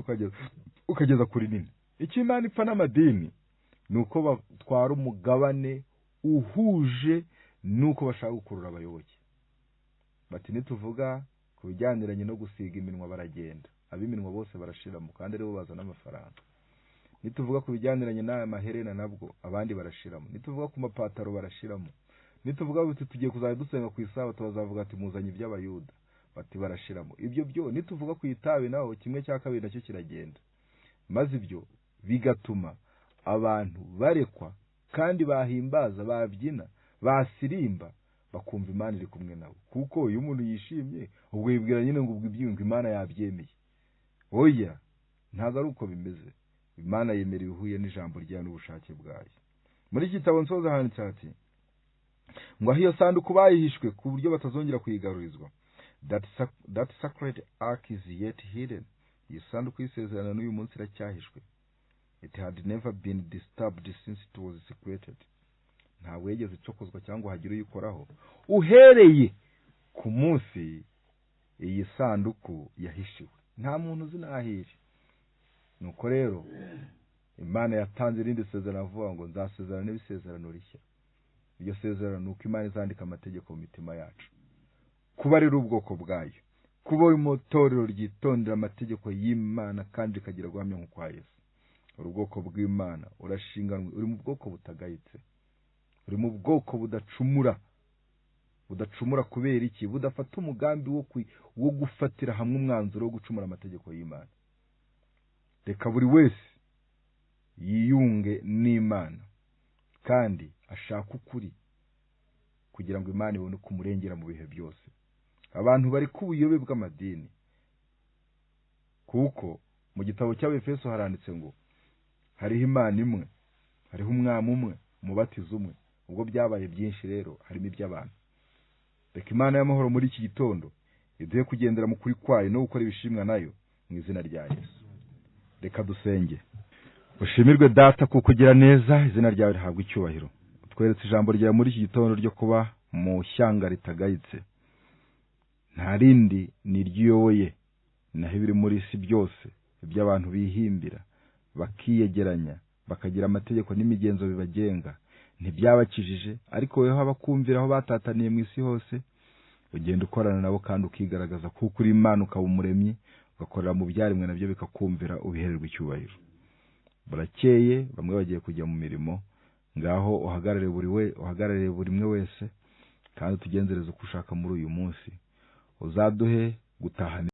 ukageza kuri nini. Icyo Imana ipfa n'amadini ni uko batwara umugabane uhuje nuko bashaka gukurura abayoboke. Bati nituvuga ku bijyaniranye no gusiga iminwa baragenda, abiminwa bose barashiramo kandi aribo bazana amafaranga. Nituvuga ku bijyaniranye n'aya maherena nabwo abandi barashiramo. Nituvuga ku mapataro barashiramo. Nituvuga biti tugiye kuzajya dusenga ku isabato bazavuga ati muzanye iby'abayuda, bati barashiramo. Ibyo byo nituvuga ku itabi naho kimwe cya kabiri nacyo kiragenda. Maze ibyo bigatuma abantu barekwa kandi bahimbaza, babyina, basirimba, bakumva Imana iri kumwe nabo. Kuko iyo umuntu yishimye ubwo yibwira nyine ngo ubwo ibyiyumva Imana yabyemeye. Oya, ntago ari uko bimeze. Imana yemera ibihuye n'ijambo ryayo n'ubushake bwayo. Muri iki gitabo nsoza handitse ati ngo aho iyo sanduku bayihishwe ku buryo batazongera kuyigarurizwa. That sacred ark is yet hidden. Iyi sanduku y'isezerano n'uyu munsi iracyahishwe. It had never been disturbed since it was secreted. Ntabwo yigeze icokozwa cyangwa hagire uyikoraho uhereye ku munsi iyi sanduku yahishiwe. Nta muntu uzi n'ahiri. Nuko rero Imana yatanze irindi sezerano avuga ngo nzasezerana n'ibisezerano rishya. Iryo sezerano nuko Imana izandika amategeko mu mitima yacu, kuba ari ubwoko bwayo, kuba itorero ryitondera amategeko y'Imana kandi rikagira guhamya nko kwa Yesu. Ubwoko bw'Imana urashinganwe, uri mu bwoko butagayitse, uri mu bwoko budacumura kubera iki? Budafata umugambi wo gufatira hamwe umwanzuro wo gucumura amategeko y'Imana. Reka buri wese yiyunge n'Imana kandi ashaka ukuri kugira ngo Imana ibone kumurengera mu bihe byose. Abantu bari ku buyobe bw'amadini, kuko mu gitabo cy'Abefeso haranditse ngo hariho Imana imwe, hariho umwami umwe, umubatizo umwe. Ubwo byabaye byinshi rero harimo iby'abantu. Reka Imana y'amahoro muri iki gitondo iduhe kugendera mu kuri kwayo no gukora ibishimwa nayo mu izina rya Yesu. Reka dusenge. Ushimirwe Data kuko ugira neza, izina ryawe rihabwa icyubahiro. Utweretse ijambo ryawe muri iki gitondo ryo kuba mu shyanga ritagayitse. Nta rindi ni ry'uyoboye, naho ibiri muri isi byose iby'abantu bihimbira, bakiyegeranya, bakagira amategeko n'imigenzo bibagenga, ntibyabakijije. Ariko weho abakumvira aho batataniye mu isi hose, ugenda ukorana nabo kandi ukigaragaza kuko uri Imana, ukaba umuremyi, ugakorera mu byaremwe nabyo bikakumvira, ubihererwa icyubahiro. Barakeye, bamwe bagiye kujya mu mirimo. Ngaho uhagarare buri umwe wese kandi utugenzereze uko ushaka muri uyu munsi. Uzaduhe gutahana